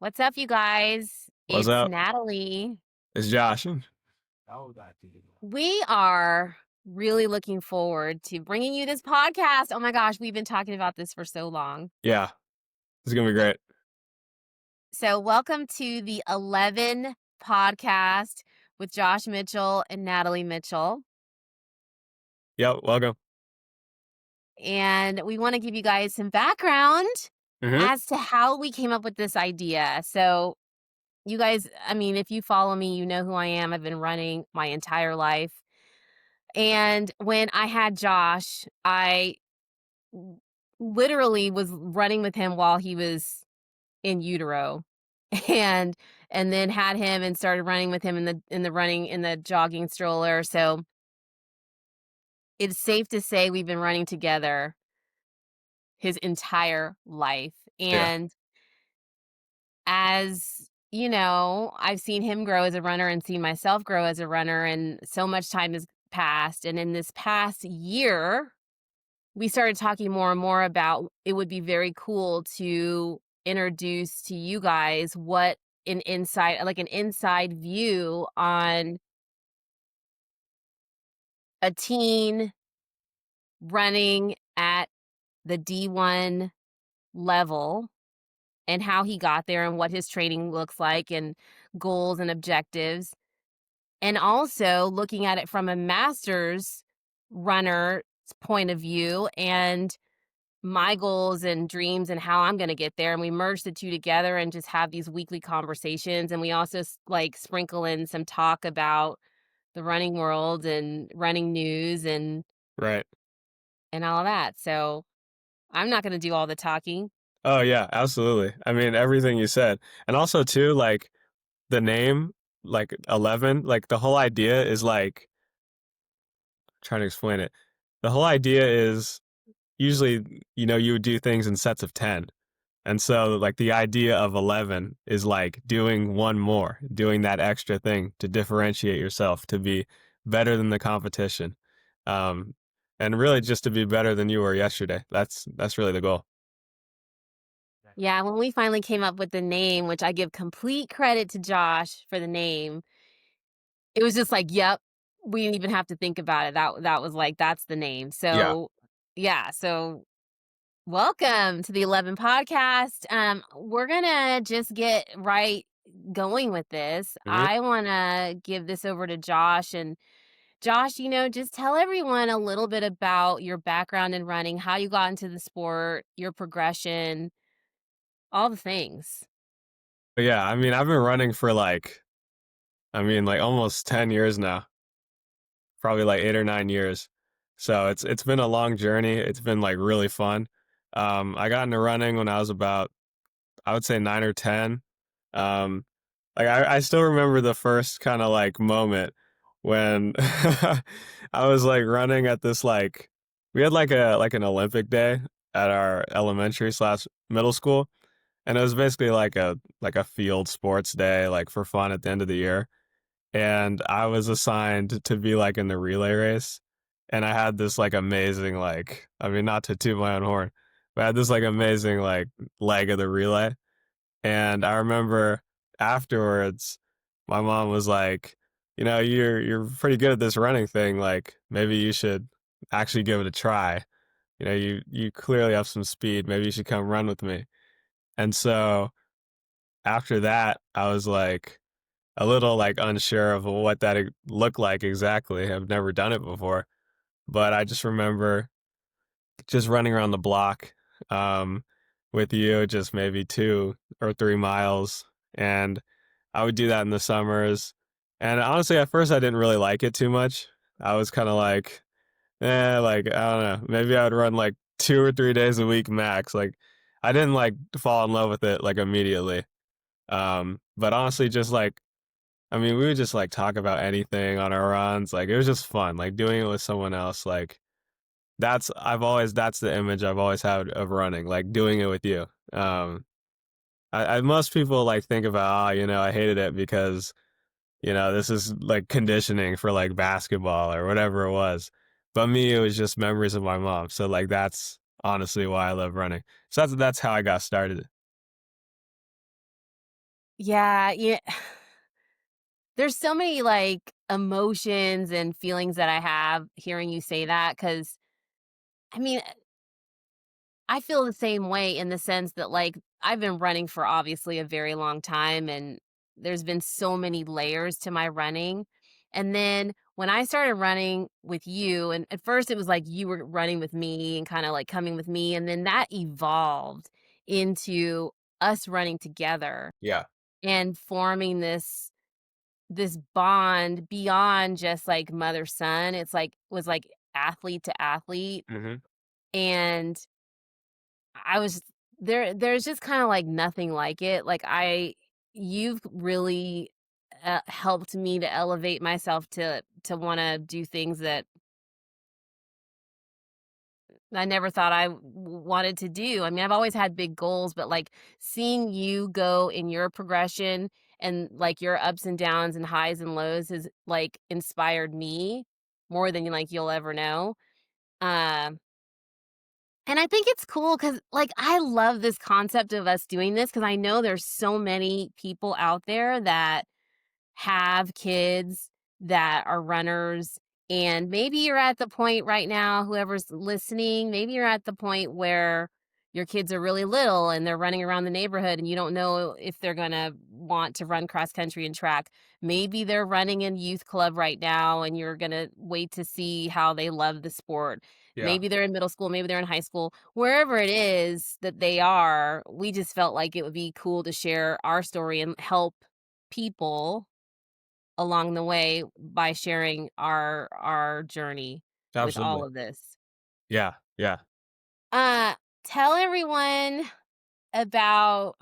What's up, you guys? What's It's up? Natalie. It's Josh. We are really looking forward to bringing you this podcast. Oh my gosh, we've been talking about this for so long. Yeah, it's gonna be great. So, welcome to the 11 podcast with Josh Mitchell and Natalie Mitchell. Yep, welcome. And we want to give you guys some background hmm as to how we came up with this idea. So, you guys, I mean, if you follow me, you know who I am. I've been running my entire life. And when I had Josh, I w literally was running with him while he was in utero, and and then had him and started running with him in the jogging stroller, so it's safe to say we've been running together his entire life, Yeah, and as you know, I've seen him grow as a runner and seen myself grow as a runner, and so much time has passed, and in this past year we started talking more and more about it would be very cool to introduce to you guys what an inside view on a teen running at the D1 level and how he got there and what his training looks like and goals and objectives. And also looking at it from a master's runner's point of view and my goals and dreams and how I'm gonna get there, and we merge the 2 together and just have these weekly conversations, and we also like, sprinkle in some talk about the running world and running news right. and all of that, so I'm not gonna do all the talking. Oh yeah, absolutely. I mean, everything you said, and also too, like the name, like 11, like the whole idea is like trying to explain it. The whole idea is usually, you would do things in sets of 10. And so, like, the idea of 11 is like doing one more, doing that extra thing to differentiate yourself, to be better than the competition. Um, and really just to be better than you were yesterday. That's really the goal. Yeah, when we finally came up with the name, which I give complete credit to Josh for the name, it was just like, "Yep." We didn't even have to think about it, that was like, "That's the name." Yeah. So, yeah, so welcome to the 11 podcast. We're gonna just get right going with this. hmm I wanna give this over to Josh. And Josh, just tell everyone a little bit about your background in running, how you got into the sport, your progression, all the things. But yeah, I mean, I've been running for like almost 10 years now, probably like 8 or 9 years. So it's been a long journey. It's been like really fun. I got into running when I was about, I would say 9 or 10. Um, like I still remember the first kind of like moment when I was like running at this like we had like an Olympic day at our elementary slash middle school, and it was basically like a field sports day like for fun at the end of the year. And I was assigned to be like in the relay race, and I had this like amazing like I mean not to toot my own horn, but I had this like amazing like leg of the relay. And I remember afterwards, my mom was like, you're pretty good at this running thing. Like maybe you should actually give it a try. You clearly have some speed. Maybe you should come run with me." And so after that, I was like a little like unsure of what that looked like exactly. I've never done it before, but I just remember just running around the block um, with you, just maybe 2 or 3 miles. And I would do that in the summers. And honestly, at first, I didn't really like it too much. I was kind of like, like, I don't know, maybe I would run like 2 or 3 days a week max. Like, I didn't like fall in love with it like immediately. But honestly, just like, I mean, we would just like talk about anything on our runs. Like, it was just fun, like doing it with someone else. Like, that's the image I've always had of running, like doing it with you. Most people like think about, I hated it because, this is like conditioning for like basketball or whatever it was. But me, it was just memories of my mom. So like that's honestly why I love running. So that's how I got started. Yeah. There's so many, like, emotions and feelings that I have hearing you say that. Because I mean, I feel the same way in the sense that, like, I've been running for obviously a very long time, and there's been so many layers to my running, and then when I started running with you, and at first it was like you were running with me and kinda, like, coming with me, and then that evolved into us running together Yeah. and forming this bond beyond just, like, mother-son. It's like was like athlete to athlete, Mhm. and I was there's just kinda, like, nothing like it. Like, you've really, helped me to elevate myself to wanna do things that I never thought I wanted to do. I mean, I've always had big goals, but, like, seeing you go in your progression and, like, your ups and downs and highs and lows has, like, inspired me more than, like, you'll ever know. Um, and I think it's cool because, like, I love this concept of us doing this because I know there's so many people out there that have kids that are runners, and maybe you're at the point right now, whoever's listening, maybe you're at the point where your kids are really little and they're running around the neighborhood and you don't know if they're gonna want to run cross country and track. Maybe they're running in youth club right now and you're gonna wait to see how they love the sport. Yeah. Maybe they're in middle school, maybe they're in high school. Wherever it is that they are, we just felt like it would be cool to share our story and help people along the way by sharing our journey with all Absolutely. of this. Yeah. Yeah. Uh, tell everyone about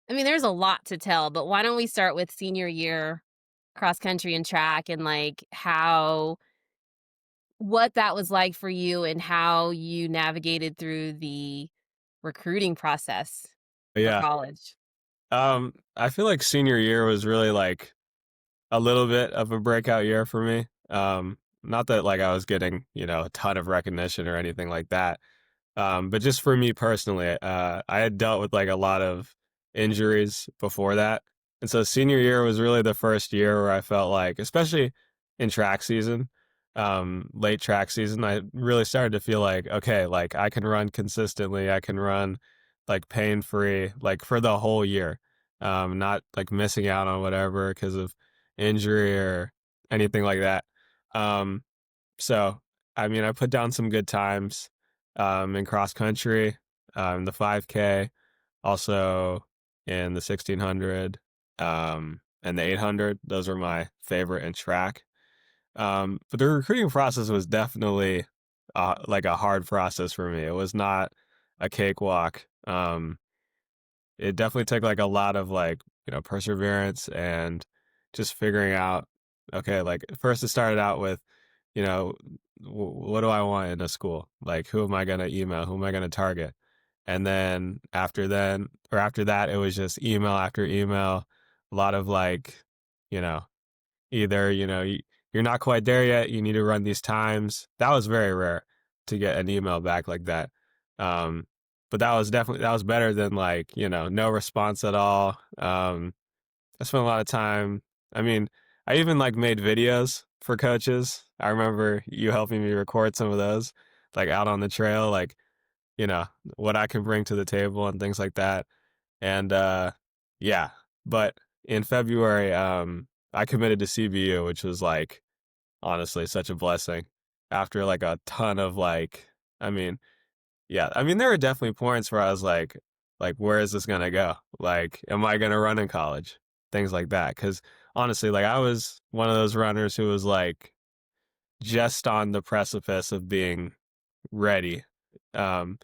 I mean, there's a lot to tell, but why don't we start with senior year cross country and track and, like, how what that was like for you and how you navigated through the recruiting process for Yeah. college. I feel like senior year was really like a little bit of a breakout year for me. Not that like I was getting, a ton of recognition or anything like that. But just for me personally, I had dealt with like a lot of injuries before that. And so senior year was really the first year where I felt like, especially in track season, late track season, I really started to feel like, okay, like I can run consistently. I can run like pain free, like for the whole year. Not like missing out on whatever because of injury or anything like that. Um, so, I mean, I put down some good times, in cross country, the 5K, also in the 1600, and the 800. Those were my favorite in track. But the recruiting process was definitely, like a hard process for me. It was not a cakewalk. It definitely took like a lot of like, perseverance and just figuring out, okay, like first it started out with, you know, what do I want in a school? Like, who am I going to email? Who am I going to target? And after that, it was just email after email, a lot of like, you know, either, you're not quite there yet, you need to run these times. That was very rare to get an email back like that. Um, but that was better than like, no response at all. I spent a lot of time. I mean, I even like made videos for coaches. I remember you helping me record some of those, like out on the trail, like, you know, what I can bring to the table and things like that. And yeah, but in February, I committed to CBU, which was like honestly such a blessing after like a ton of like, I mean, yeah, I mean there were definitely points where I was like where is this gonna go? Like, am I gonna run in college? Things like that. Cause honestly, like I was one of those runners who was like just on the precipice of being ready. Um,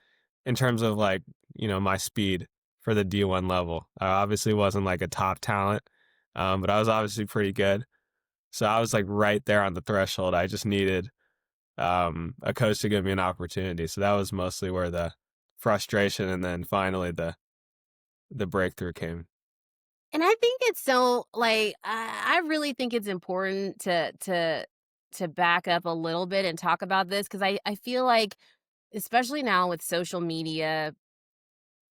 in terms of like, my speed for the D1 level. I obviously wasn't like a top talent, but I was obviously pretty good. So I was like right there on the threshold. I just needed a coach to give me an opportunity. So that was mostly where the frustration and then finally the breakthrough came. And I think it's so like I really think it's important to back up a little bit and talk about this because I feel like especially now with social media,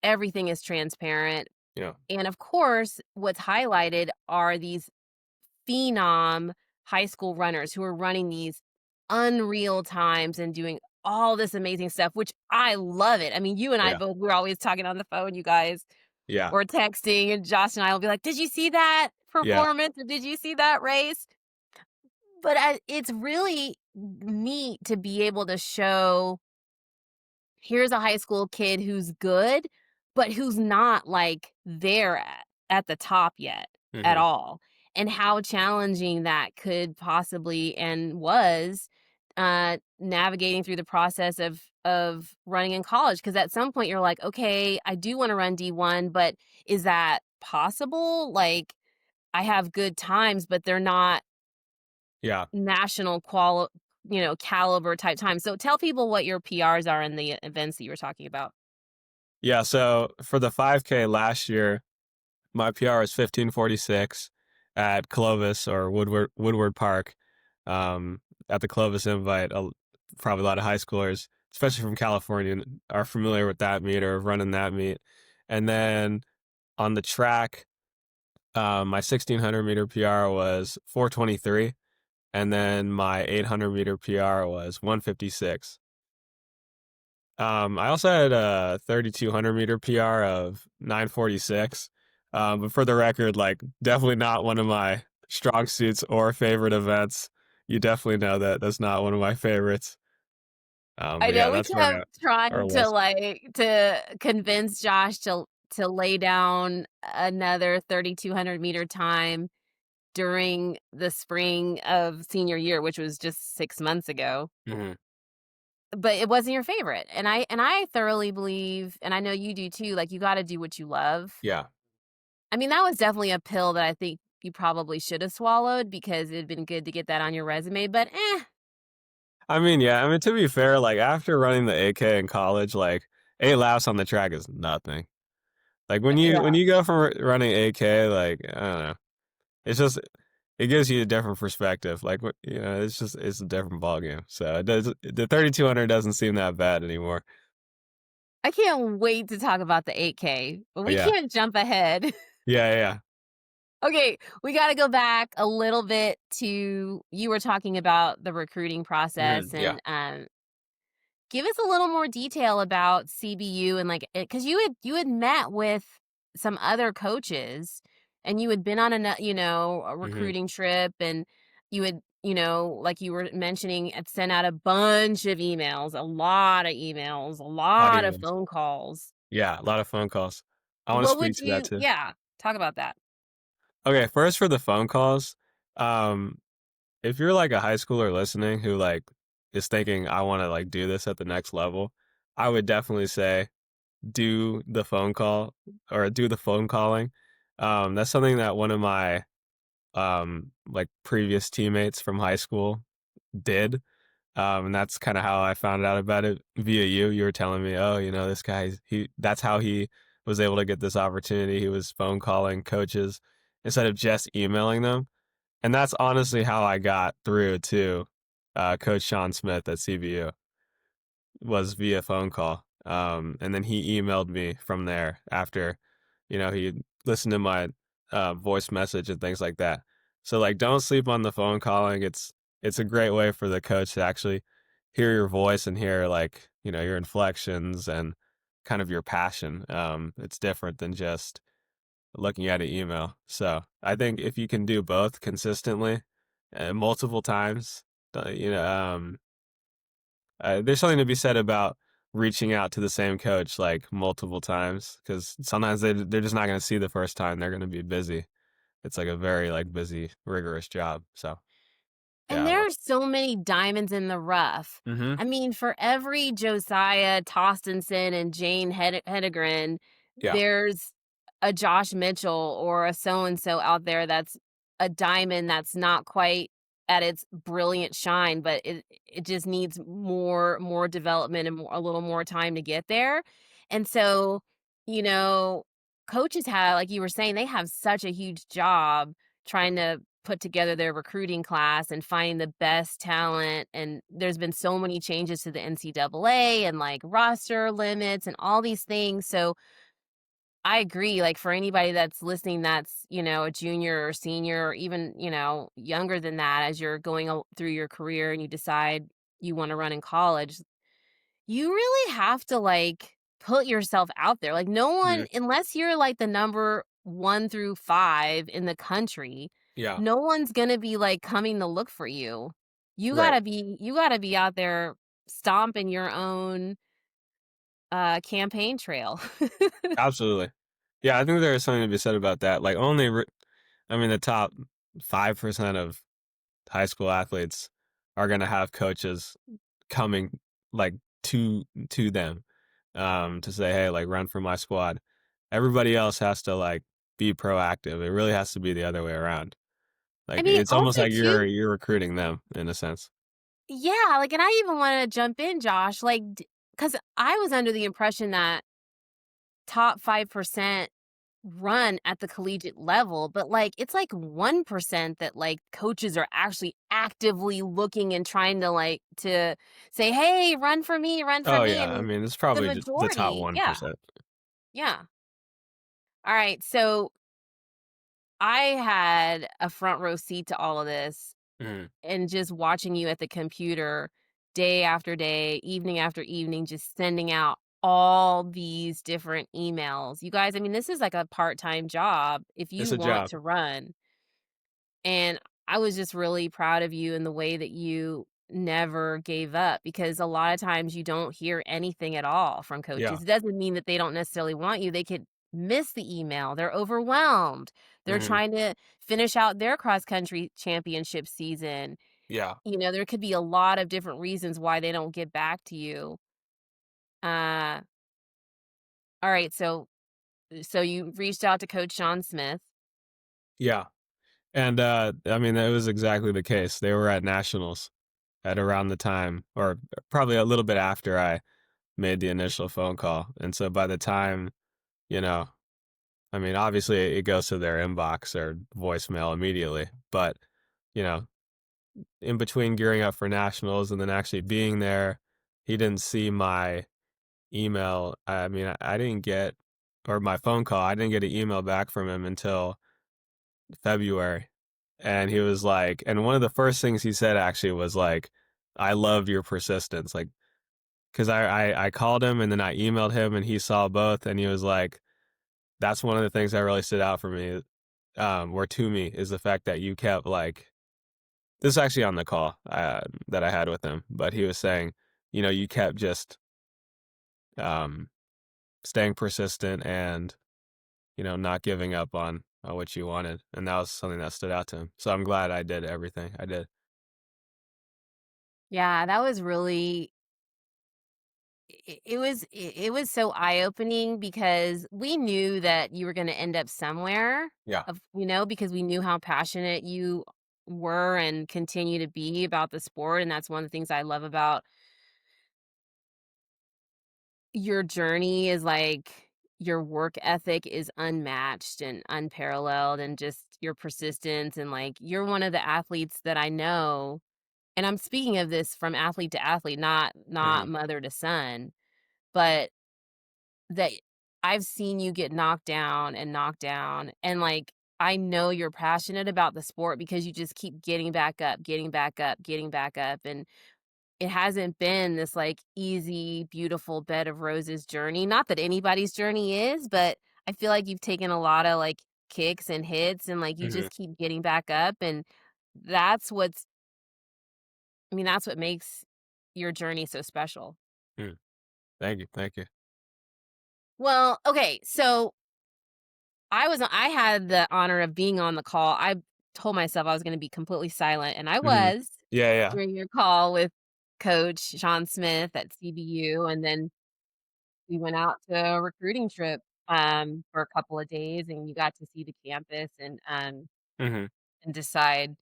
everything is transparent. Yeah. And of course, what's highlighted are these phenom high school runners who are running these unreal times and doing all this amazing stuff, which I love it. I mean, you and I Yeah. both, we're always talking on the phone, you guys, Yeah. or texting, and Josh and I will be like, "Did you see that Yeah. performance? Or did you see that race?" But it's really neat to be able to show, here's a high school kid who's good, but who's not, like, there at the top yet at Mhm. all, and how challenging that could possibly and was, navigating through the process of running in college. Because at some point, you're like, "Okay, I do wanna run D1, but is that possible?" Like, I have good times, but they're not Yeah. national caliber type times. So tell people what your PRs are in the events that you were talking about. Yeah, so for the 5K last year, my PR is 15:46 at Clovis or Woodward Park, at the Clovis Invite. Probably a lot of high schoolers, especially from California, are familiar with that meet or running that meet. And then on the track, my 1600-meter PR was 4:23, and then my 800-meter PR was 1:56. I also had a 3200-meter PR of 9:46. But for the record, like, definitely not one of my strong suits or favorite events. You definitely know that that's not one of my favorites. I But yeah, know we that's where kept I trying to, was. like, to convince Josh to lay down another 3,200-meter time during the spring of senior year, which was just 6 months ago, Hmm. but it wasn't your favorite, and I thoroughly believe, and I know you do too, like, you gotta do what you love. Yeah. I mean, that was definitely a pill that I think you probably should have swallowed because it'd been good to get that on your resume, but, I mean, yeah. I mean, to be fair, like after running the AK in college, like 8 laps on the track is nothing. Like when yeah. you go from running AK, like I don't know, it's just it gives you a different perspective. Like it's just it's a different ballgame. So it does the 3200 doesn't seem that bad anymore. I can't wait to talk about the 8K, but But we yeah, can't jump ahead. yeah, yeah, Okay, we gotta go back a little bit to, you were talking about the recruiting process, yeah. and, give us a little more detail about CBU and, like, because you had met with some other coaches, and you had been on a Hmm. recruiting trip, and you had, like you were mentioning, had sent out a bunch of emails, a lot of emails, a A lot of lot of emails. phone calls. Yeah, a lot of phone calls. I want to What speak would to that you too. Yeah, talk about that. Okay, first for the phone calls. Um, if you're like a high schooler listening who like is thinking I want to like do this at the next level, I would definitely say do the phone call or do the phone calling. That's something that one of my like previous teammates from high school did. And that's kind of how I found out about it via you. You were telling me, oh, this guy, he that's how he was able to get this opportunity. He was phone calling coaches instead of just emailing them. And that's honestly how I got through to Coach Sean Smith at CBU, was via phone call. And then he emailed me from there after, he listened to my voice message and things like that. So like, don't sleep on the phone calling. It's a great way for the coach to actually hear your voice and hear like, your inflections and kind of your passion. It's different than just looking at an email. So I think if you can do both consistently and multiple times, uh, you know, um, there's something to be said about reaching out to the same coach like multiple times because sometimes they're just not going to see the first time. They're going to be busy. It's like a very like busy, rigorous job. So And yeah, I there want. are so many diamonds in the rough. Mm-hmm. I mean, for every Josiah Tostinson and Jane Hedegren, Yeah. there's a Josh Mitchell or a so and so out there that's a diamond that's not quite at its brilliant shine, but it just needs more development and a little more time to get there. And so, you know, coaches have, like you were saying, they have such a huge job trying to put together their recruiting class and finding the best talent, and there's been so many changes to the NCAA and, like, roster limits and all these things, so I agree, like, for anybody that's listening that's, a junior or senior or even, younger than that as you're going through your career and you decide you wanna run in college, you really have to, like, put yourself out there, like, no one Mhm. unless you're, like, the number 1 through 5 in the country, Yeah, no one's gonna be, like, coming to look for you. right. You gotta be out there stomping your own, campaign trail. Absolutely. Yeah, I think there is something to be said about that. Like, I mean, the top 5% of high school athletes are gonna have coaches coming, like, to them, to say, "Hey, like, run for my squad." Everybody else has to, like, be proactive. It really has to be the other way around. I Like, mean, it's almost also like too you're recruiting them in a sense. yeah, like, and I even wanna jump in, Josh, like, because I was under the impression that top 5% run at the collegiate level, but, like, it's, like, 1% that, like, coaches are actually actively looking and trying to, like to say, "Hey, run for Oh, me," yeah, I and mean, it's the probably just the top majority yeah, 1%. yeah. Alright, so I had a front row seat to all of this Mhm. and just watching you at the computer day after day, evening after evening, just sending out all these different emails. You guys, I mean, this is like a part-time job if It's you a want job. to run. And I was just really proud of you in the way that you never gave up because a lot of times you don't hear anything at all from Yeah. coaches. It doesn't mean that they don't necessarily want you. They could miss the email. They're overwhelmed. They're Mhm. trying to finish out their cross country championship season. Yeah. There could be a lot of different reasons why they don't get back to you. Uh, all right, so you reached out to Coach Sean Smith. Yeah. And, I mean, that was exactly the case. They were at nationals at around the time or probably a little bit after I made the initial phone call, and so by the time, you know I mean, obviously, it goes to their inbox or voicemail immediately, but, you know, in between gearing up for nationals and then actually being there, he didn't see my email. I mean, I didn't get or my phone call, I didn't get an email back from him until February, and he was like and one of the first things he said actually was like, "I love your persistence," like, 'cause I called him and then I emailed him and he saw both and he was like, "That's one of the things that really stood out for me, or to me, is the fact that you kept, like" this is actually on the call, that I had with him, but he was saying, you kept just, um, staying persistent and, not giving up on what you wanted, and that was something that stood out to him. So I'm glad I did everything I did. Yeah, that was really it was so eye-opening because we knew that you were gonna end up somewhere Yeah. because we knew how passionate you were and continue to be about the sport, and that's one of the things I love about your journey is, like, your work ethic is unmatched and unparalleled and just your persistence and, like, you're one of the athletes that I know and I'm speaking of this from athlete to athlete, not Mhm, mother to son, but that I've seen you get knocked down, and, like, I know you're passionate about the sport because you just keep getting back up, getting back up, getting back up, and it hasn't been this, like, easy, beautiful bed of roses journey, not that anybody's journey is, but I feel like you've taken a lotta, like, kicks and hits, and, like, you mhm, just keep getting back up, and that's what's I mean, that's what makes your journey so special. mm. Thank you, thank you. Well, okay, so I had the honor of being on the call. I told myself I was gonna be completely silent, and I Mhm. was Yeah, yeah. during your call with Coach Sean Smith at CBU, and then we went out to a recruiting trip, for a couple of days, and you got to see the campus Mhm. and decide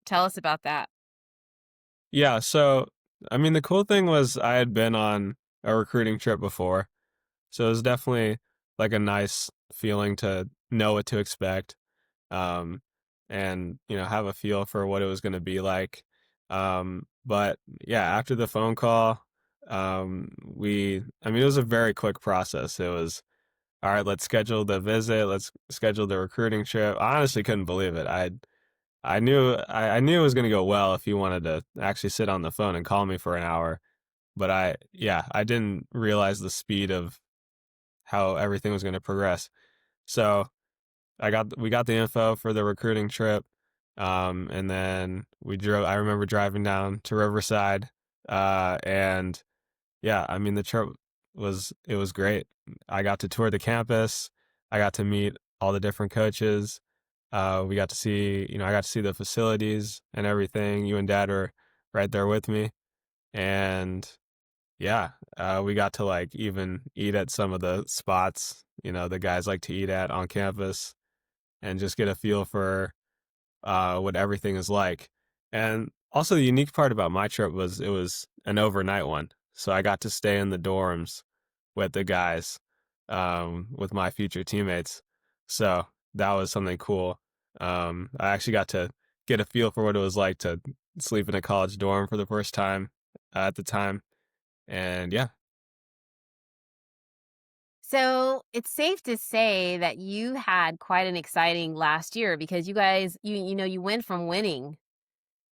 tell us about that. Yeah, so, I mean, the cool thing was I had been on a recruiting trip before, so it was definitely, like, a nice feeling to know what to expect, um, and, have a feel for what it was gonna be like, but, yeah, after the phone call, I mean, it was a very quick process. It was all right, let's schedule the visit. Let's schedule the recruiting trip. I honestly couldn't believe it. I knew it was gonna go well if he wanted to actually sit on the phone and call me for an hour. But I didn't realize the speed of how everything was gonna progress. So we got the info for the recruiting trip, and then we drove. I remember driving down to Riverside, and yeah, I mean the trip was great. I got to tour the campus. I got to meet all the different coaches. We got to see, I got to see the facilities and everything. You and Dad were right there with me, and yeah, we got to like even eat at some of the spots, the guys like to eat at on campus, and just get a feel for what everything is like. And also, the unique part about my trip was it was an overnight one. So I got to stay in the dorms with the guys, with my future teammates. So that was something cool. I actually got to get a feel for what it was like to sleep in a college dorm for the first time at the time. And yeah. So it's safe to say that you had quite an exciting last year because you guys, you went from winning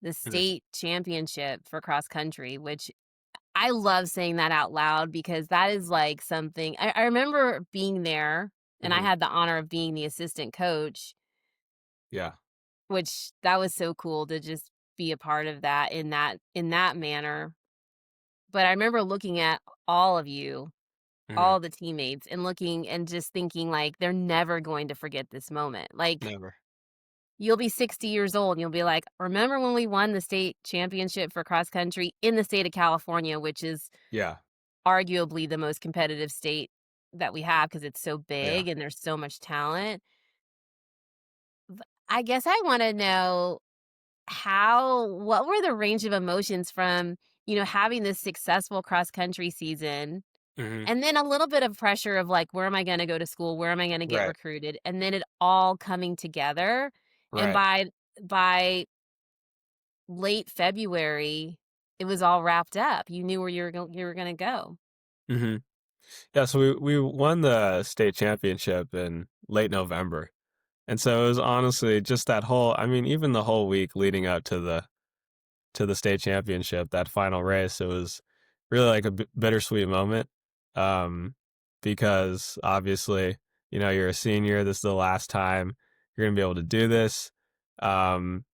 the Mhm. state championship for cross country, which I love saying that out loud because that is like something I remember being there and I Mhm. had the honor of being the assistant coach, Yeah. which that was so cool to just be a part of that in that manner. But I remember looking at all of you, Mhm. all the teammates, and looking and just thinking like they're never going to forget this moment. Like Never. you'll be 60 years old and you'll be like, remember when we won the state championship for cross country in the state of California, which is Yeah. arguably the most competitive state that we have because it's so Yeah. big and there's so much talent. I guess I want to know what were the range of emotions from, having this successful cross country season Mhm. and then a little bit of pressure of like, where am I going to go to school? Where am I going to get Right. recruited? And then it all coming together. And Right. by late February, it was all wrapped up. You knew where you were going to go. Mhm. Yeah, so we won the state championship in late November. And so it was honestly just that whole, I mean, even the whole week leading up to the state championship, that final race, it was really like a bittersweet moment. Um because obviously, you're a senior, this is the last time you're going to be able to do this. Um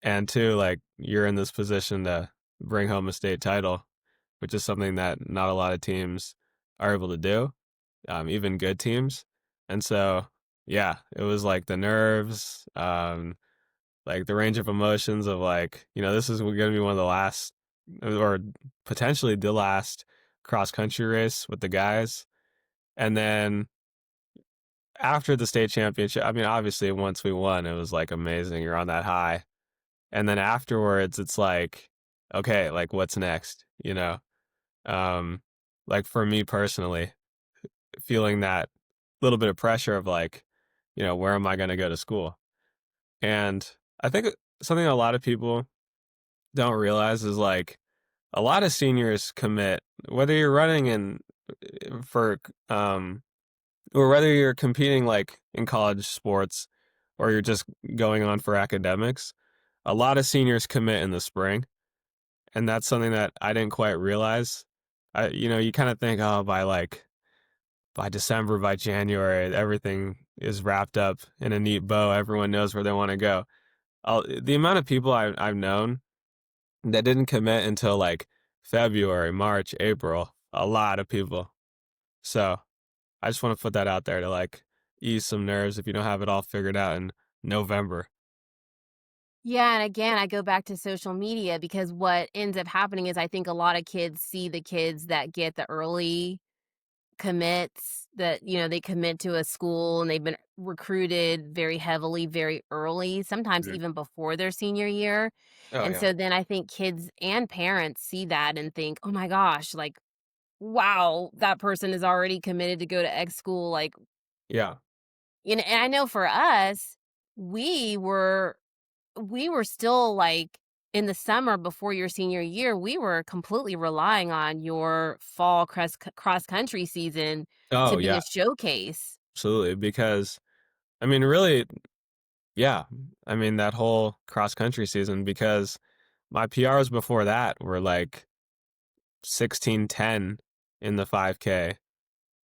and two, like you're in this position to bring home a state title, which is something that not a lot of teams are able to do, even good teams. And so, yeah, it was like the nerves, like the range of emotions of like, this is going to be one of the last, or potentially the last cross country race with the guys. And then after the state championship, I mean, obviously once we won, it was like amazing. You're on that high. And then afterwards, it's like, okay, like what's next? Um, like for me personally, feeling that little bit of pressure of like, where am I going to go to school? And I think something a lot of people don't realize is like a lot of seniors commit, whether you're running in for, or whether you're competing like in college sports or you're just going on for academics, a lot of seniors commit in the spring. And that's something that I didn't quite realize. You kind of think, oh, by December, by January, everything is wrapped up in a neat bow. Everyone knows where they want to go. The amount of people I've known that didn't commit until like February, March, April, a lot of people. So I just want to put that out there to like ease some nerves if you don't have it all figured out in November. Yeah, and again, I go back to social media because what ends up happening is I think a lot of kids see the kids that get the early commits that, they commit to a school and they've been recruited very heavily, very early, sometimes Mhm. even before their senior year. Oh And yeah. so then I think kids and parents see that and think, oh my gosh, like, wow, that person is already committed to go to X school. Like, Yeah. and I know for us, we were we were still, like, in the summer before your senior year, we were completely relying on your fall cross country season to Oh be a yeah. showcase. absolutely, because I mean, really, yeah, I mean, that whole cross country season because my PRs before that were like 16:10 in the 5K,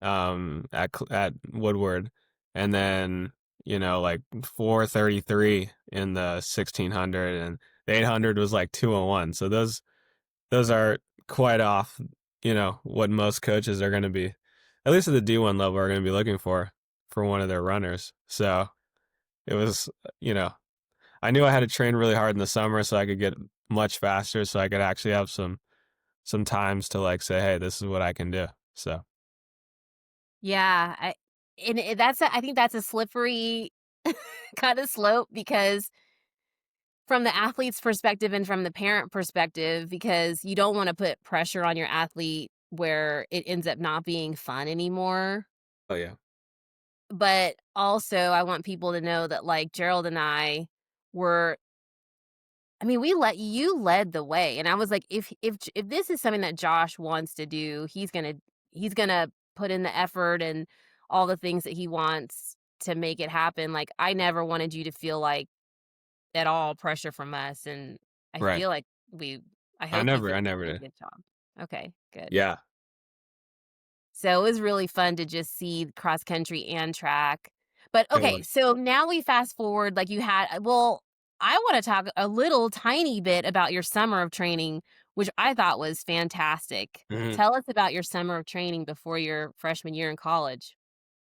at Woodward, and then, like 4:33 in the 1600, and the 800 was like 2:01. So those are quite off, what most coaches are going to be, at least at the D1 level, are going to be looking for one of their runners. So it was, you know, I knew I had to train really hard in the summer so I could get much faster, so I could actually have some times to like say, hey, this is what I can do. So Yeah, I think that's a slippery kinda slope because from the athlete's perspective and from the parent perspective, because you don't wanna put pressure on your athlete where it ends up not being fun anymore. oh yeah. But also, I want people to know that, like, Gerald and I were I mean, we let you led the way, and I was like, if this is something that Josh wants to do, he's gonna put in the effort and all the things that he wants to make it happen. Like, I never wanted you to feel like at all pressure from us, and I Right. feel like we I I hope you never feel I like never we did a did. good job. Okay, good. Yeah. So it was really fun to just see cross country and track. But It okay, was. so now we fast forward like you had well, I want to talk a little tiny bit about your summer of training, which I thought was fantastic. Mhm. Tell us about your summer of training before your freshman year in college.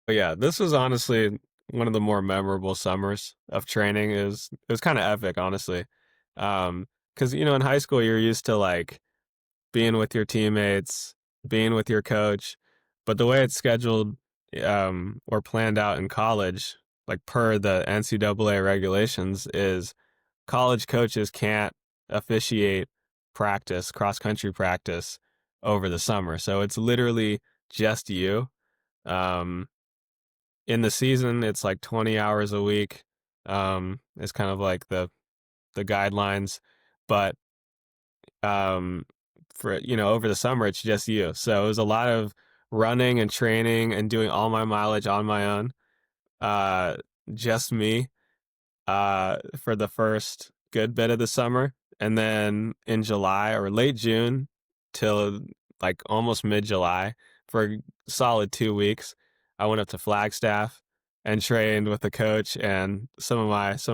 But yeah, this was honestly one of the more memorable summers of training. It was kind of epic, honestly. Because in high school you're used to like being with your teammates, being with your coach, but the way it's scheduled, or planned out in college, like per the NCAA regulations, is college coaches can't officiate practice, cross country practice over the summer. So it's literally just you. Um, in the season, it's like 20 hours a week. It's kind of like the guidelines, but for over the summer, it's just you. So it was a lot of running and training and doing all my mileage on my own. Uh, just me. For the first good bit of the summer. And then in July or late June till like almost mid July for a solid 2 weeks, I went up to Flagstaff and trained with the coach and some of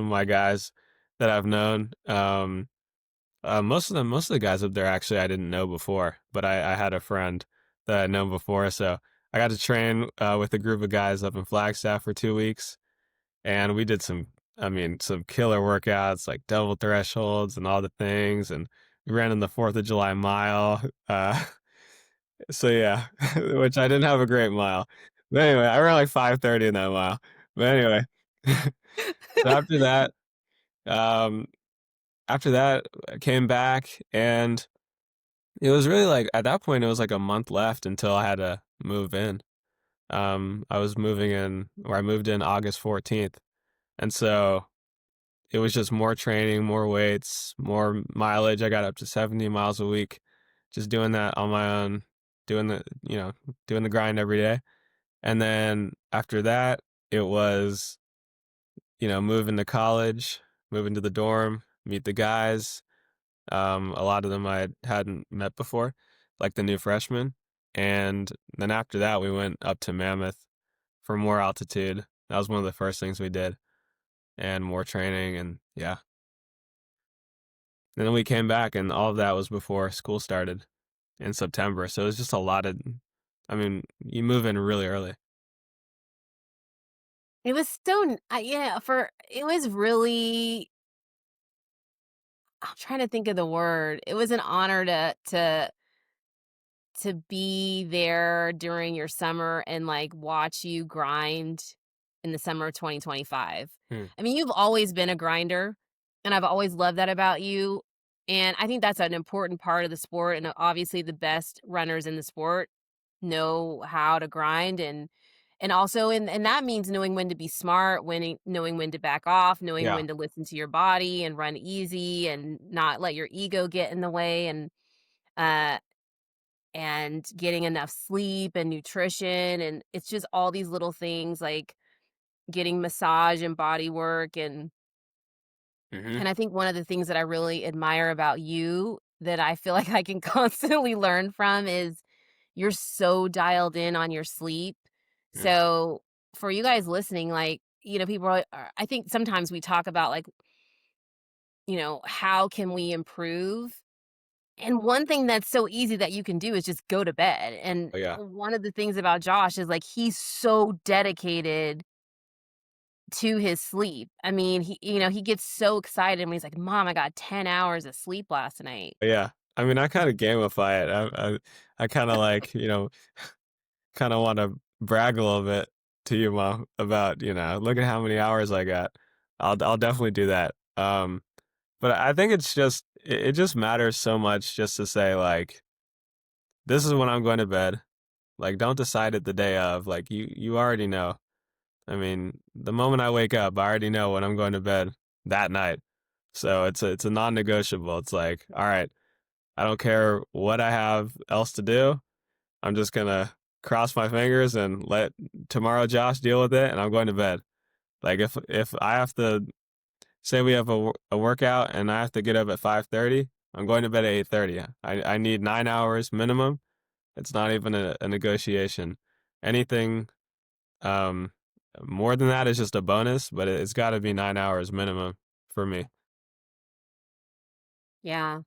my guys that I've known. Most of the guys up there actually I didn't know before, but I had a friend that I'd known before, so I got to train with a group of guys up in Flagstaff for 2 weeks, and we did some killer workouts like double thresholds and all the things, and we ran in the 4th of July mile. So yeah, which I didn't have a great mile. But anyway, I ran like 5:30 in that mile. But anyway, so um, after that, I came back, and it was really like at that point, it was like a month left until I had to move in. I was moving in, or I moved in August 14th, and so it was just more training, more weights, more mileage. I got up to 70 miles a week, just doing that on my own, doing doing the grind every day. And then after that, it was, moving to college, moving to the dorm, meet the guys. A lot of them I hadn't met before, like the new freshmen. And then after that, we went up to Mammoth for more altitude. That was one of the first things we did, and more training. And yeah, and then we came back, and all of that was before school started in September. So it was just a lot of, I mean, you move in really early. It was so yeah, for it was really I'm trying to think of the word. It was an honor to be there during your summer and, like, watch you grind in the summer of 2025. Hmm. I mean, you've always been a grinder, and I've always loved that about you, and I think that's an important part of the sport, and obviously the best runners in the sport know how to grind and also and that means knowing when to be smart, knowing when to back off, knowing Yeah. when to listen to your body and run easy and not let your ego get in the way, uh and getting enough sleep and nutrition, and it's just all these little things like getting massage and body work, Mhm. and I think one of the things that I really admire about you that I feel like I can constantly learn from is you're so dialed in on your sleep. Mm. So, for you guys listening, like, people are I think sometimes we talk about, like, how can we improve? And one thing that's so easy that you can do is just go to bed, and Oh, yeah. one of the things about Josh is, like, he's so dedicated to his sleep. I mean, he gets so excited when he's like, "Mom, I got 10 hours of sleep last night." Yeah. I mean, I kinda gamify it. I kinda, like, kinda wanna brag a little bit to you, mom, about, "Look at how many hours I got." I'll definitely do that. But I think it's just it just matters so much just to say, like, "This is when I'm going to bed." Like, don't decide it the day of, like, you already know. I mean, the moment I wake up, I already know when I'm going to bed that night. So it's a non-negotiable. It's like, all right, I don't care what I have else to do. I'm just gonna cross my fingers and let tomorrow Josh deal with it, and I'm going to bed. Like if I have to say we have a workout and I have to get up at 5:30, I'm going to bed at 8:30. I need 9 hours minimum. It's not even a negotiation. Anything um, more than that is just a bonus, but it's got to be 9 hours minimum for me. Yeah,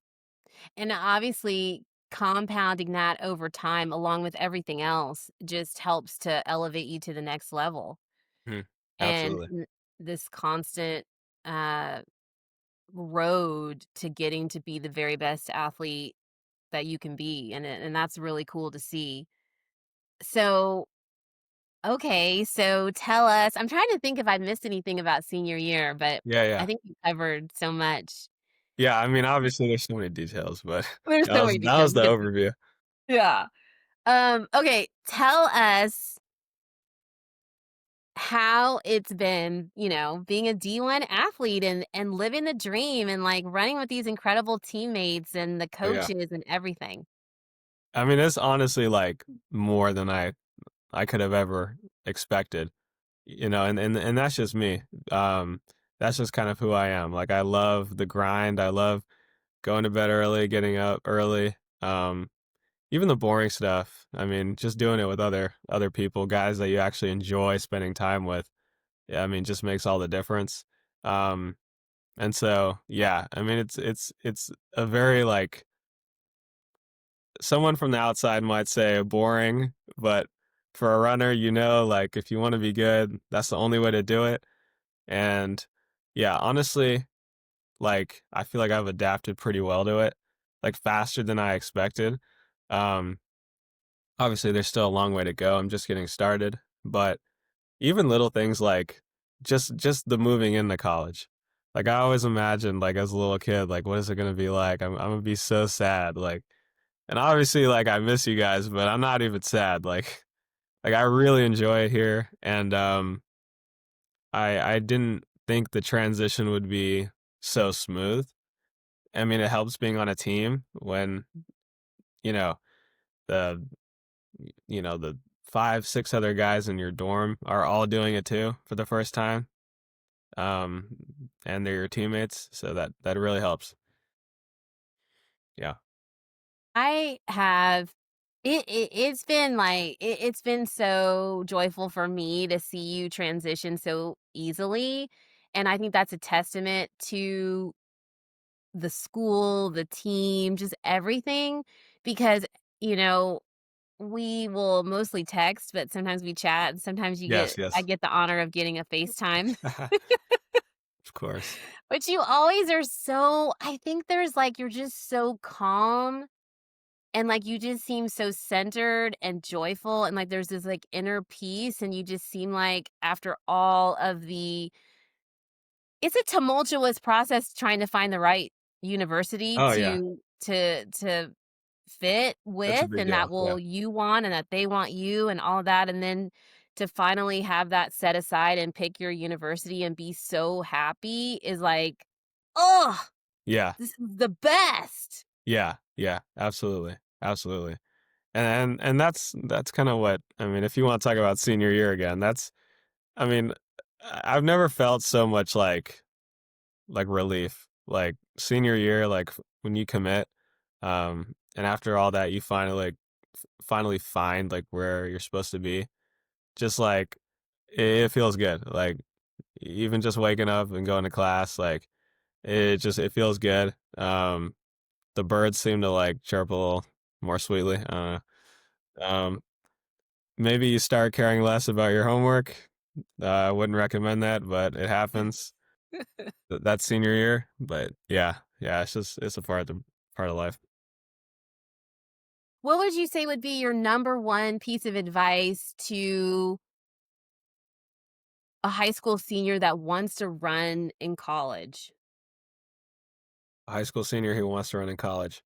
and obviously, compounding that over time along with everything else just helps to elevate you to the next level, Mhm. and Absolutely. this constant, uh, road to getting to be the very best athlete that you can be, and that's really cool to see. So, okay, so tell us, I'm trying to think if I missed anything about senior year, but Yeah, I yeah. think you covered so much. Yeah, I mean, obviously there's so many details, but There's that so was many that details, was the good. overview. Yeah. Okay, tell us how it's been, being a D1 athlete and living the dream and, like, running with these incredible teammates and the Oh, yeah. coaches and everything. I mean, it's honestly like more than I could have ever expected, and that's just me. That's just kind of who I am. Like I love the grind. I love going to bed early, getting up early. Even the boring stuff. I mean, just doing it with other people, guys that you actually enjoy spending time with. Yeah, I mean, just makes all the difference. Um, and so, yeah, I mean, it's a very like someone from the outside might say boring, but for a runner, like if you want to be good, that's the only way to do it. And yeah, honestly, like I feel like I've adapted pretty well to it, like faster than I expected. Um, Obviously, there's still a long way to go. I'm just getting started, but even little things like just the moving into college. Like I always imagined, like as a little kid, like what is it gonna be like? I'm gonna be so sad, like, and obviously, like I miss you guys, but I'm not even sad. Like I really enjoy it here, and I didn't think the transition would be so smooth. I mean, it helps being on a team when you know the the 5, 6 other guys in your dorm are all doing it too for the first time, um, and they're your teammates, so that really helps. Yeah. I have it's been like it's been so joyful for me to see you transition so easily, and I think that's a testament to the school, the team, just everything because, you know, we will mostly text, but sometimes we chat, and sometimes Yes, I yes. get the honor of getting a FaceTime. Of course. But you always are so I think there's, like you're just so calm, and, like, you just seem so centered and joyful, and, like, there's this, like, inner peace, and you just seem like after all of the it's a tumultuous process trying to find the right university Oh, yeah. to fit That's a with big and that deal, yeah. will you want and that they want you and all of that, and then to finally have that set aside and pick your university and be so happy is like, "Oh, Yeah. this is the best." Yeah, yeah, absolutely, absolutely. And that's kind of what I mean. If you want to talk about senior year again, that's I mean, I've never felt so much like relief. Like senior year, like when you commit, and after all that, you finally find like where you're supposed to be. Just like it feels good. Like even just waking up and going to class, like it feels good. The birds seem to like chirp a little more sweetly. Maybe you start caring less about your homework. I wouldn't recommend that, but it happens. That's senior year. But yeah, it's a part of life. What would you say would be your number one piece of advice to a high school senior that wants to run in college? A high school senior who wants to run in college.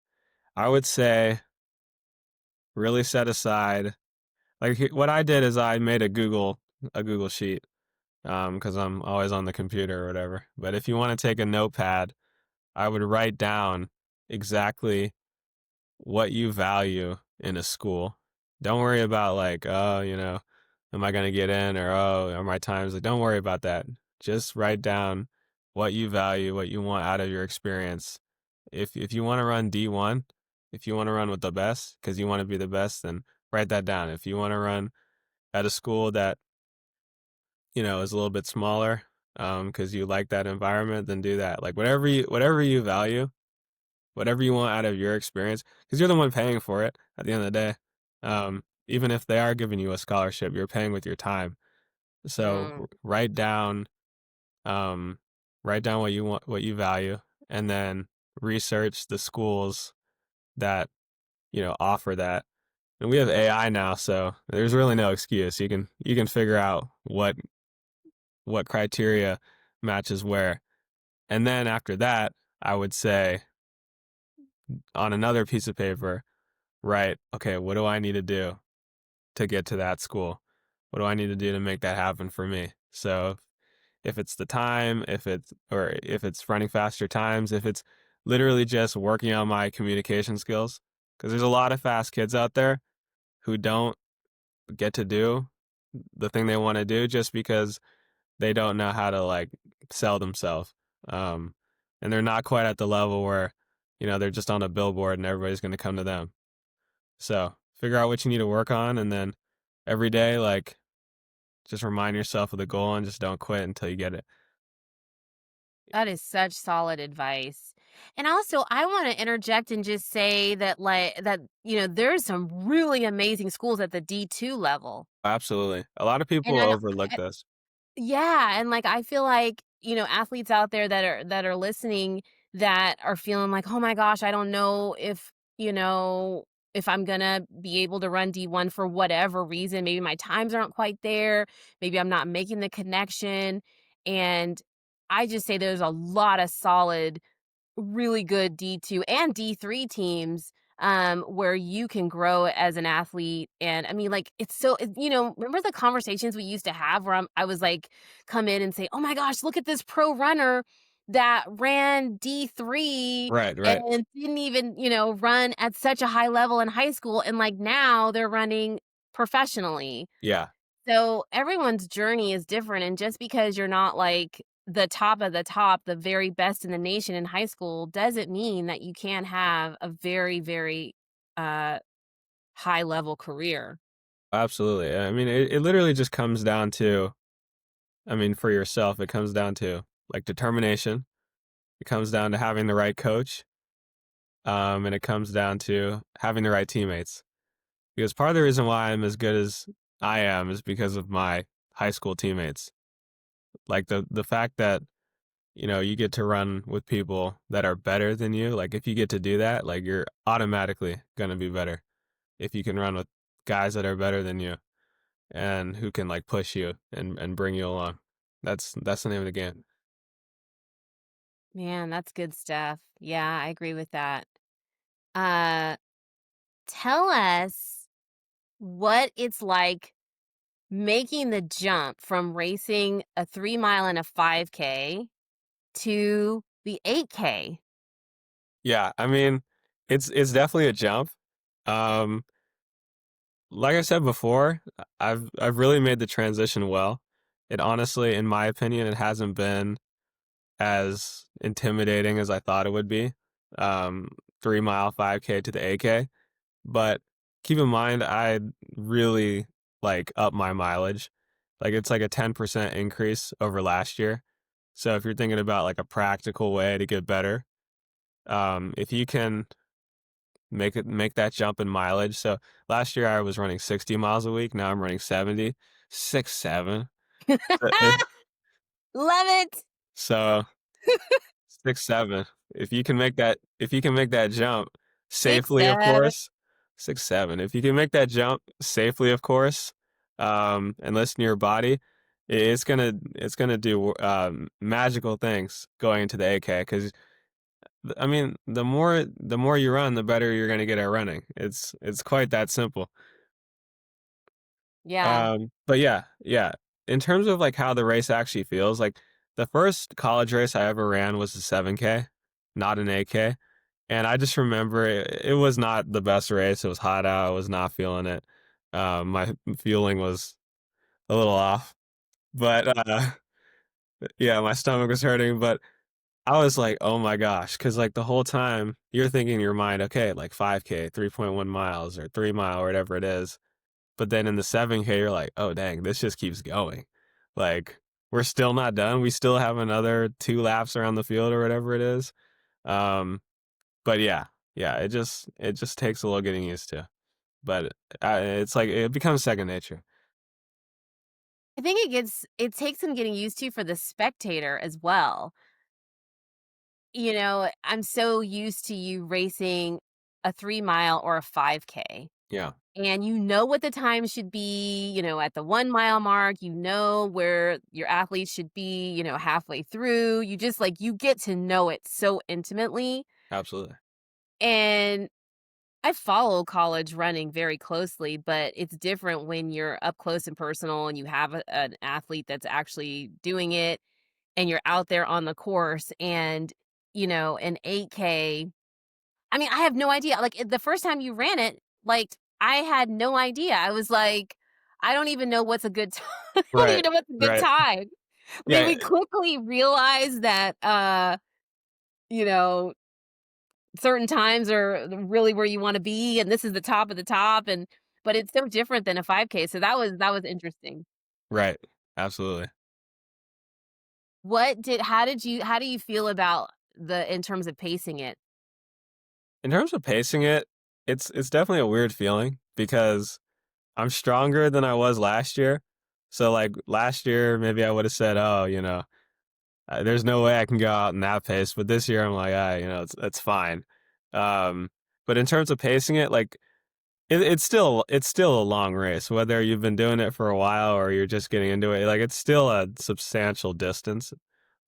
I would say really set aside what I did is I made a Google sheet because I'm always on the computer or whatever. But if you want to take a notepad, I would write down exactly what you value in a school. Don't worry about like, oh, am I going to get in or oh, are my times? Like, don't worry about that. Just write down what you value, what you want out of your experience. If you want to run D1, if you want to run with the best because you want to be the best, then write that down. If you want to run at a school that, is a little bit smaller, because you like that environment, then do that. Like whatever you value, whatever you want out of your experience, because you're the one paying for it at the end of the day. Even if they are giving you a scholarship, you're paying with your time. So Mm, um, write down what you want, what you value, and then research the schools that offer that. And we have AI now, so there's really no excuse. You can figure out what criteria matches where, and then after that, I would say on another piece of paper, write, okay, what do I need to do to get to that school? What do I need to do to make that happen for me? So if it's the time, if it's running faster times, if it's literally just working on my communication skills, because there's a lot of fast kids out there who don't get to do the thing they want to do just because they don't know how to like sell themselves. Um, and they're not quite at the level where, they're just on a billboard and everybody's going to come to them. So figure out what you need to work on, and then every day, like, just remind yourself of the goal and just don't quit until you get it. that is such solid advice. And also, I want to interject and just say that, there's some really amazing schools at the D2 level. Absolutely. A lot of And people I know, overlook this. yeah, and, like, I feel like, athletes out there that are listening that are feeling like, "Oh my gosh, I don't know if I'm gonna be able to run D1 for whatever reason. Maybe my times aren't quite there. Maybe I'm not making the connection." And I just say there's a lot of solid really good D2 and D3 teams, where you can grow as an athlete. And I mean, like, remember the conversations we used to have where I was like, come in and say, oh my gosh, look at this pro runner that ran D3 Right, right. and didn't even, run at such a high level in high school. And like now they're running professionally. Yeah, So everyone's journey is different, and just because you're not like the top of the top, the very best in the nation in high school, doesn't mean that you can't have a very, very uh, high level career. absolutely. I mean, it literally just comes down to, I mean, for yourself, it comes down to like determination. It comes down to having the right coach. And it comes down to having the right teammates. Because part of the reason why I'm as good as I am is because of my high school teammates. Like the fact that, you get to run with people that are better than you. Like if you get to do that, like you're automatically gonna be better if you can run with guys that are better than you and who can like push you and bring you along. That's the name of the game. Man, that's good stuff. Yeah, I agree with that. Uh, Tell us what it's like making the jump from racing a 3 mile and a 5K to the 8K. Yeah, I mean, it's definitely a jump. Um, like I said before, I've really made the transition well. It honestly, in my opinion, it hasn't been as intimidating as I thought it would be. Um, 3 mile 5K to the AK. But keep in mind, I really like up my mileage. Like it's like a 10% increase over last year. So if you're thinking about like a practical way to get better, if you can make that jump in mileage. So last year I was running 60 miles a week. Now I'm running 70, 6, 7. So, Love it. so 6, 7. If you can make that jump 6, safely, of 7. course, 6, 7. If you can make that jump safely, of course, and listen to your body, it's gonna do magical things going into the AK. Because I mean, the more you run, the better you're gonna get at running. It's quite that simple. Yeah. But yeah, yeah. In terms of like how the race actually feels, like the first college race I ever ran was a 7K, not an 8K. And I just remember it was not the best race. It was hot out. I was not feeling it. My fueling was a little off, but yeah, my stomach was hurting. But I was like, oh my gosh, because like the whole time you're thinking in your mind, okay, like 5K, 3.1 miles or 3 mile or whatever it is. But then in the 7K, you're like, oh dang, this just keeps going. Like we're still not done. We still have another 2 laps around the field or whatever it is. Um, but yeah, yeah, it just takes a little getting used to. But it's like it becomes second nature. I think it takes some getting used to for the spectator as well. You know, I'm so used to you racing a 3 mile or a 5K. Yeah, And you know what the time should be, at the 1 mile mark, you know where your athletes should be, halfway through. You just like, you get to know it so intimately. absolutely. And I follow college running very closely, but it's different when you're up close and personal and you have an athlete that's actually doing it and you're out there on the course and, an 8K. I mean, I have no idea. Like the first time you ran it, like I had no idea. I was like, I don't even know what's a good time. I don't even Right, know what's a good right. time. I mean, Yeah, we quickly realized that you know, certain times are really where you want to be and this is the top of the top and but it's so different than a 5K. So that was interesting. right. Absolutely. How do you feel about the in terms of pacing it? In terms of pacing it, it's definitely a weird feeling because I'm stronger than I was last year. So like last year, maybe I would have said, oh, there's no way I can go out in that pace. But this year, I'm like, it's fine. Um, but in terms of pacing it, like it's still a long race, whether you've been doing it for a while or you're just getting into it. Like it's still a substantial distance,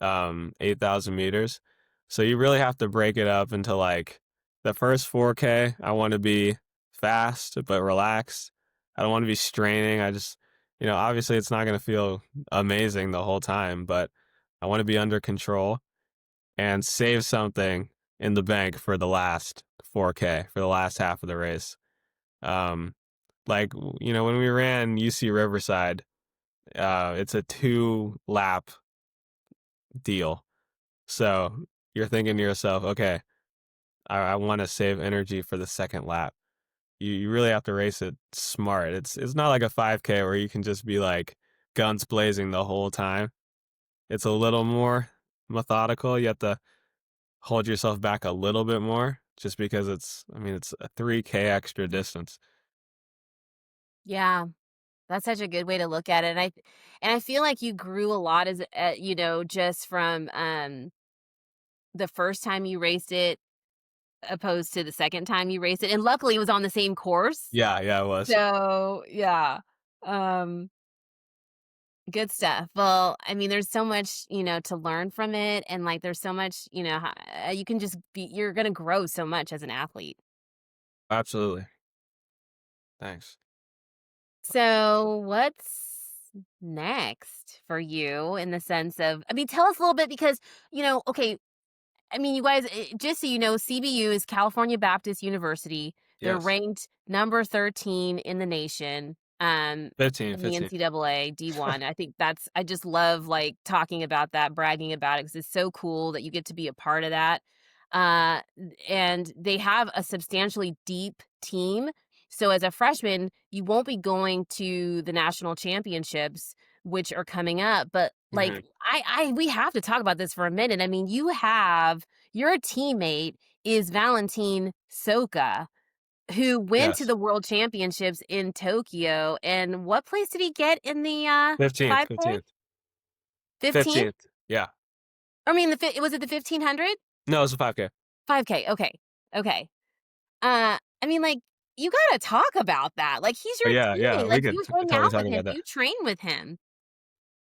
8,000 meters. So you really have to break it up into like the first 4K. I want to be fast but relaxed. I don't want to be straining. Obviously it's not going to feel amazing the whole time, but I want to be under control and save something in the bank for the last 4K, for the last half of the race. Um, like, when we ran UC Riverside, it's a 2 lap deal. So you're thinking to yourself, okay, I want to save energy for the second lap. You really have to race it smart. It's not like a 5K where you can just be like guns blazing the whole time. It's a little more methodical. You have to hold yourself back a little bit more just because it's a 3K extra distance. Yeah. That's such a good way to look at it, and I feel like you grew a lot as just from, the first time you raced it opposed to the second time you raced it, and luckily it was on the same course. Yeah, yeah, it was. So, yeah, um, good stuff. Well, I mean, there's so much, to learn from it, and, like, there's so much, you can just you're gonna grow so much as an athlete. Absolutely. Thanks. So, what's next for you in the sense of I mean, tell us a little bit because, okay, I mean, you guys, just so you know, CBU is California Baptist University. They're Yes. ranked number 13 in the nation, 15, in the 15. NCAA D1. I think that's I just love, like, talking about that, bragging about it because it's so cool that you get to be a part of that. And they have a substantially deep team. So as a freshman, you won't be going to the national championships, which are coming up. But like Mhm. I we have to talk about this for a minute. I mean, you have your teammate is Valentin Soka, who went to Yes. the world championships in Tokyo. And what place did he get in the 15th, 5K? 15th. 15th? 15th. Yeah. I mean, was it the 1500? No, it's a 5K. 5K. Okay. Okay. I mean, like, you gotta talk about that. Like, he's But your yeah, yeah, teammate. we Like, could you hang totally out talk with him. about that. You train with him.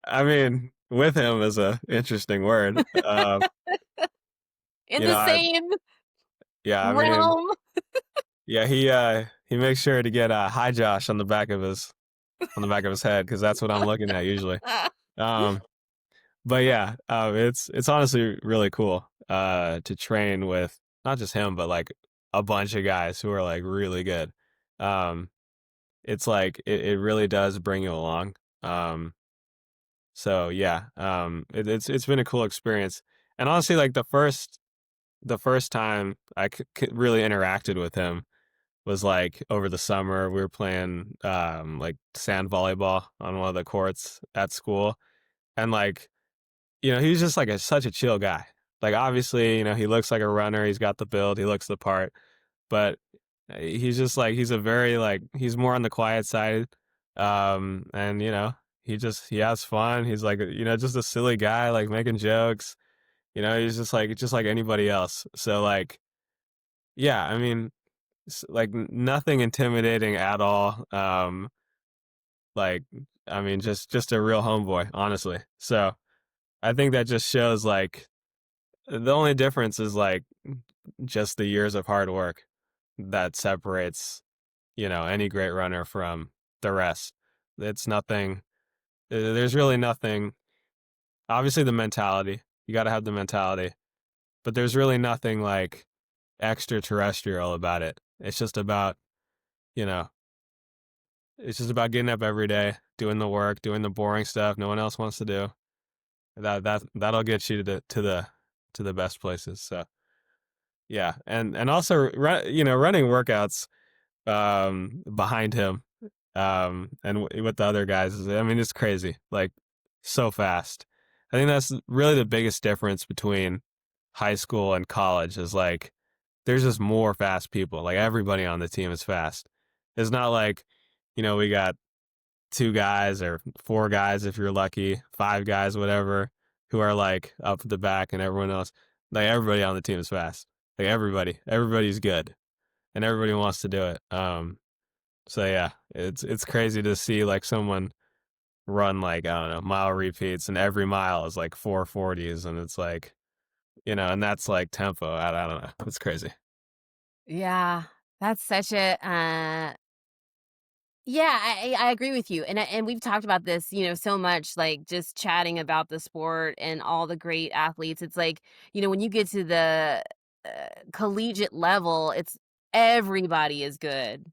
I mean, with him is a interesting word. In You the know, same yeah, I mean, realm. yeah, he makes sure to get hi Josh on the back of his head because that's what I'm looking at usually. Um, but yeah, it's honestly really cool to train with not just him but like a bunch of guys who are like really good. Um, it's like it really does bring you along. Um, so yeah, it's been a cool experience. And honestly, like the first time I really interacted with him was like over the summer. We were playing like sand volleyball on one of the courts at school, and like he's just like such a chill guy. Like obviously, he looks like a runner. He's got the build. He looks the part, but he's just like he's a very like he's more on the quiet side. And he has fun. He's like just a silly guy, like making jokes. He's just like anybody else. So like, yeah, I mean, like nothing intimidating at all. Like, I mean, just a real homeboy, honestly. So I think that just shows like the only difference is like just the years of hard work that separates any great runner from the rest. It's nothing. There's really nothing. Obviously, the mentality. You got to have the mentality, but there's really nothing like extraterrestrial about it. You know, it's just about getting up every day, doing the work, doing the boring stuff no one else wants to do. That'll get you to the best places. So yeah, and also running workouts behind him and with the other guys. I mean, it's crazy, like so fast. I think that's really the biggest difference between high school and college is like there's just more fast people. Like everybody on the team is fast. It's not like, we got two guys or four guys if you're lucky, five guys, whatever, who are like up at the back and everyone else. Like everybody on the team is fast. Like everybody's good and everybody wants to do it. So yeah, it's crazy to see like someone run like I don't know mile repeats and every mile is like 440s and it's like and that's like tempo. I don't know. It's crazy. Yeah. That's such a yeah, I agree with you, and we've talked about this, so much, like, just chatting about the sport and all the great athletes. It's like, when you get to the, collegiate level, it's everybody is good.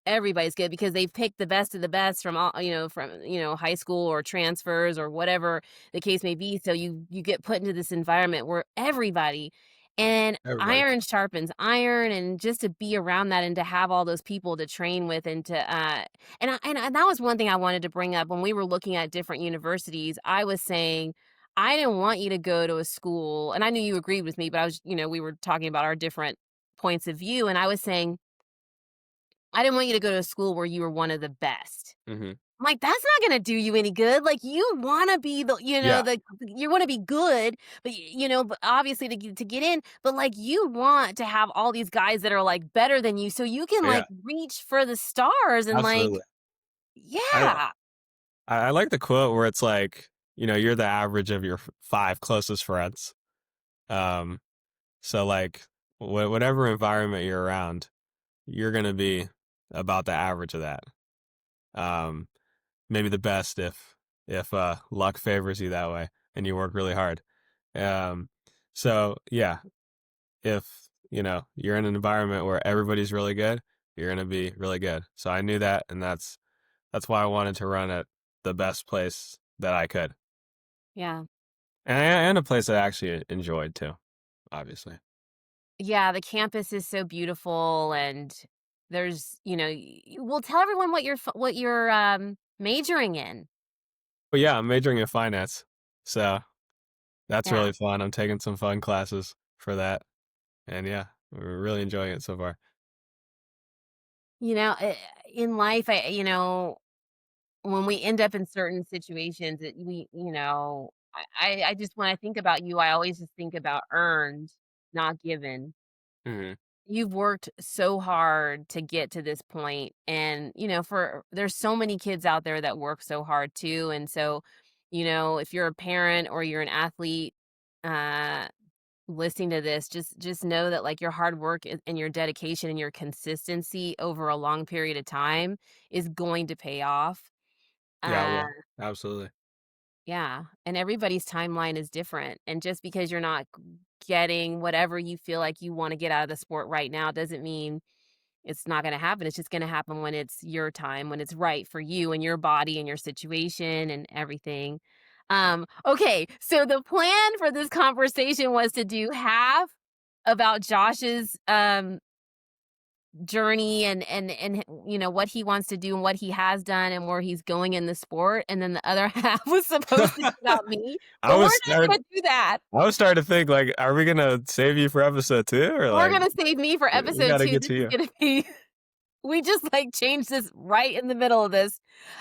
Everybody's good because they've picked the best of the best from all from, high school or transfers or whatever the case may be, so you get put into this environment where everybody and Everybody. iron sharpens iron, and just to be around that and to have all those people to train with and to, and that was one thing I wanted to bring up when we were looking at different universities. I was saying, I didn't want you to go to a school and I knew you agreed with me, but I was we were talking about our different points of view, and I was saying I didn't want you to go to a school where you were one of the best. Hmm. I'm like, that's not gonna do you any good. Like, you wanna be Yeah, you wanna be good, but, but obviously to get in, but, like, you want to have all these guys that are, like, better than you so you can, yeah, like, reach for the stars and, like absolutely. I yeah. I like the quote where it's like you're the average of your five closest friends. Um, so like whatever environment you're around, you're gonna be about the average of that. Um, maybe the best if luck favors you that way and you work really hard. Um, so yeah, if you're in an environment where everybody's really good, you're gonna be really good. So I knew that, and that's why I wanted to run at the best place that I could, Yeah. and a place I actually enjoyed too, obviously. Yeah, the campus is so beautiful, and well, tell everyone what you're, majoring in. But yeah, I'm majoring in finance, so that's Yeah. really fun. I'm taking some fun classes for that, and yeah, we're really enjoying it so far. You know, in life, when we end up in certain situations, I just when I think about you, I always just think about earned, not given. Mhm. You've worked so hard to get to this point, and, there's so many kids out there that work so hard too, and so, if you're a parent or you're an athlete, uh, listening to this, just know that, like, your hard work and your dedication and your consistency over a long period of time is going to pay off. Yeah, Uh, well, absolutely. yeah, and everybody's timeline is different, and just because you're not getting whatever you feel like you wanna get out of the sport right now doesn't mean it's not gonna happen. It's just gonna happen when it's your time, when it's right for you and your body and your situation and everything. Okay, so the plan for this conversation was to do half about Josh's, journey and what he wants to do and what he has done and where he's going in the sport, and then the other half was supposed to be about me, I but we're was not starting gonna do that. I was starting to think, like, are we gonna save you for episode 2 or, We're like, gonna save me for we episode gotta 2. get This to is you? gonna be we just, like, changed this right in the middle of this.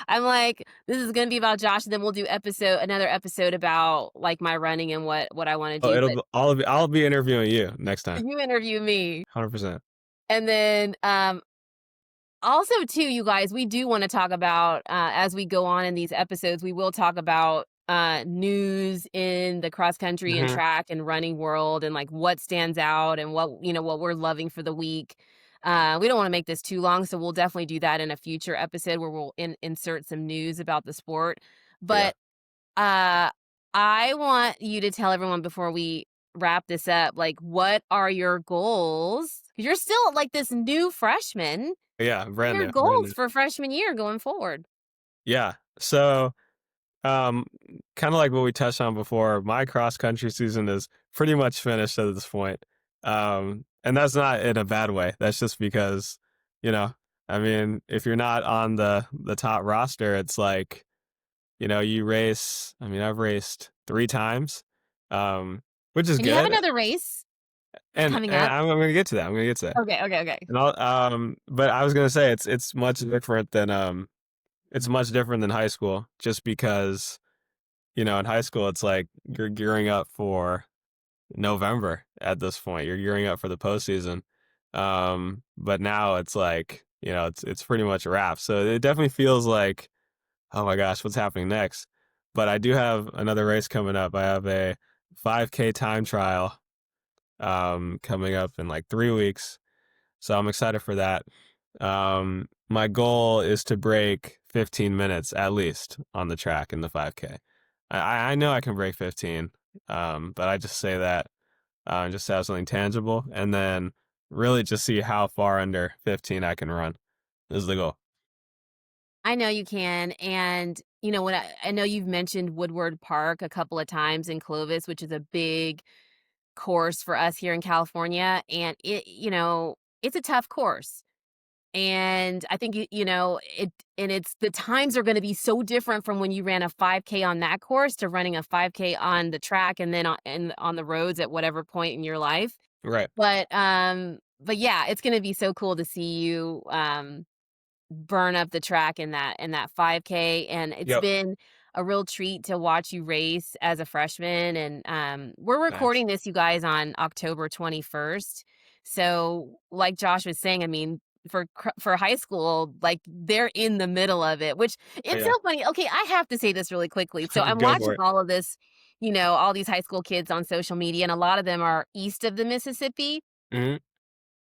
I'm like, "This is gonna be about Josh, and then we'll do another episode about, like, my running and what I wanna Oh, do," but I'll be interviewing you next time, you interview me. 100%. And then, also too, you guys, we do wanna talk about, as we go on in these episodes, we will talk about, news in the cross country and Mhm. track and running world and, like, what stands out and what we're loving for the week. We don't wanna make this too long, so we'll definitely do that in a future episode where we'll insert some news about the sport. Yeah. But, uh, I want you to tell everyone before we wrap this up, like, what are your goals? 'Cause you're still, like, this new freshman. Yeah, What are brand your new, brand goals new. for freshman year going forward? Yeah. So, um, kinda like what we touched on before, my cross country season is pretty much finished at this point. And that's not in a bad way. That's just because, you know, I mean, if you're not on the top roster, it's like, you race. I mean, I've raced 3 times, which is And you have good, another race and coming and up. I'm gonna get to that, I'm gonna get to that. Okay, okay, okay. And but I was gonna say it's much different than high school just because, in high school, it's like you're gearing up for November at this point. You're gearing up for the postseason. But now it's like, it's pretty much a wrap. So it definitely feels like, oh my gosh, what's happening next? But I do have another race coming up. I have a 5K time trial coming up in like 3 weeks. So I'm excited for that. My goal is to break 15 minutes at least on the track in the 5K. I know I can break 15, but I just say that just to have something tangible, and then really just see how far under 15 I can run is the goal. I know you can, and, when I know you've mentioned Woodward Park a couple of times in Clovis, which is a big course for us here in California, and it's a tough course. And I think it's the times are gonna be so different from when you ran a 5K on that course to running a 5K on the track and then on the roads at whatever point in your life. Right. But yeah, it's gonna be so cool to see you, burn up the track in that 5K, and it's Yep. been a real treat to watch you race as a freshman, and, we're Thanks. recording this, you guys, on October 21st. So, like Josh was saying, I mean, for high school, like, they're in the middle of it, which Oh, it's so yeah. funny. Okay, I have to say this really quickly. So I'm Go watching for it. all of this, all these high school kids on social media, and a lot of them are east of the Mississippi Hmm.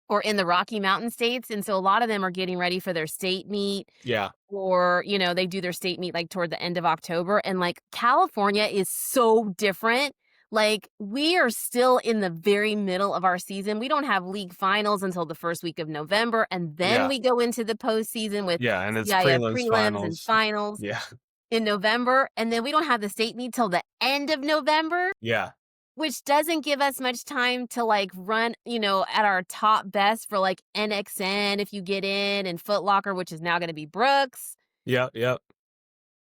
or in the Rocky Mountain states, and so a lot of them are getting ready for their state meet Yeah. or, they do their state meet, like, toward the end of October, and, like, California is so different. Like, we are still in the very middle of our season. We don't have league finals until the first week of November, and then Yeah. we go into the postseason with Yeah, and it's CIF prelims, prelims and finals. finals Yeah. in November, and then we don't have the state meet till the end of November, Yeah. which doesn't give us much time to, like, run, at our top best for, like, NXN if you get in, and Foot Locker, which is now gonna be Brooks. Yep, yep.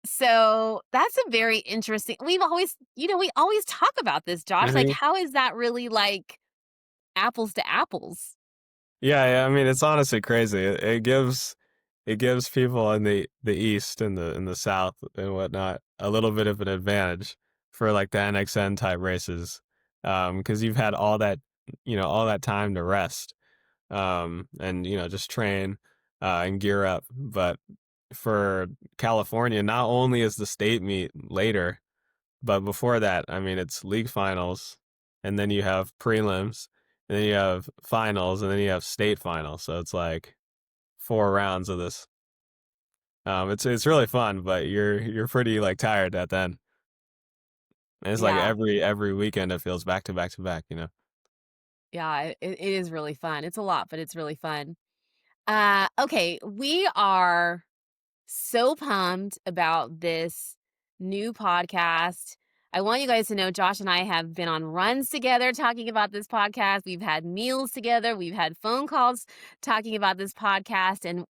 So, that's a very interesting we always talk about this, Josh, like, Mhm. how is that really, like, apples to apples? Yeah, yeah, I mean, it's honestly crazy. It gives people in the East and the South and whatnot a little bit of an advantage for, like, the NXN type races, because you've had all that time to rest, and, just train, and gear up, but for California, not only is the state meet later, but before that, I mean, it's league finals, and then you have prelims, and then you have finals, and then you have state finals. So it's like 4 rounds of this. It's really fun, but you're pretty like tired at the end. And it's like Yeah. every weekend it feels back to back to back. Yeah, it is really fun. It's a lot, but it's really fun. Okay, we are so pumped about this new podcast. I want you guys to know Josh and I have been on runs together talking about this podcast. We've had meals together. We've had phone calls talking about this podcast and,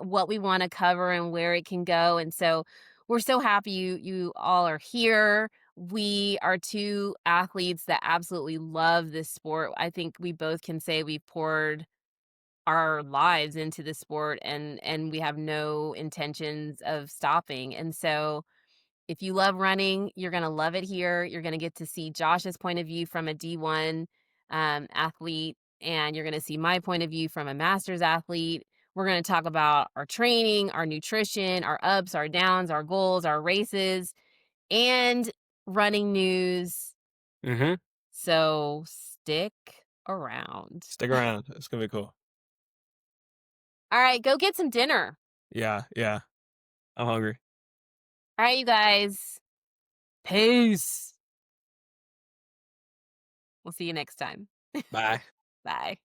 what we want to cover and where it can go. And so we're so happy you all are here. We are two athletes that absolutely love this sport. I think we both can say we've poured our lives into the sport and we have no intentions of stopping. And so if you love running, you're going to love it here. You're going to get to see Josh's point of view from a D1 athlete, and you're going to see my point of view from a master's athlete. We're going to talk about our training, our nutrition, our ups, our downs, our goals, our races, and running news. Hmm. So stick around. Stick around. It's gonna be cool. All right, go get some dinner. Yeah, yeah. I'm hungry. All right, you guys. Peace. We'll see you next time. Bye. Bye.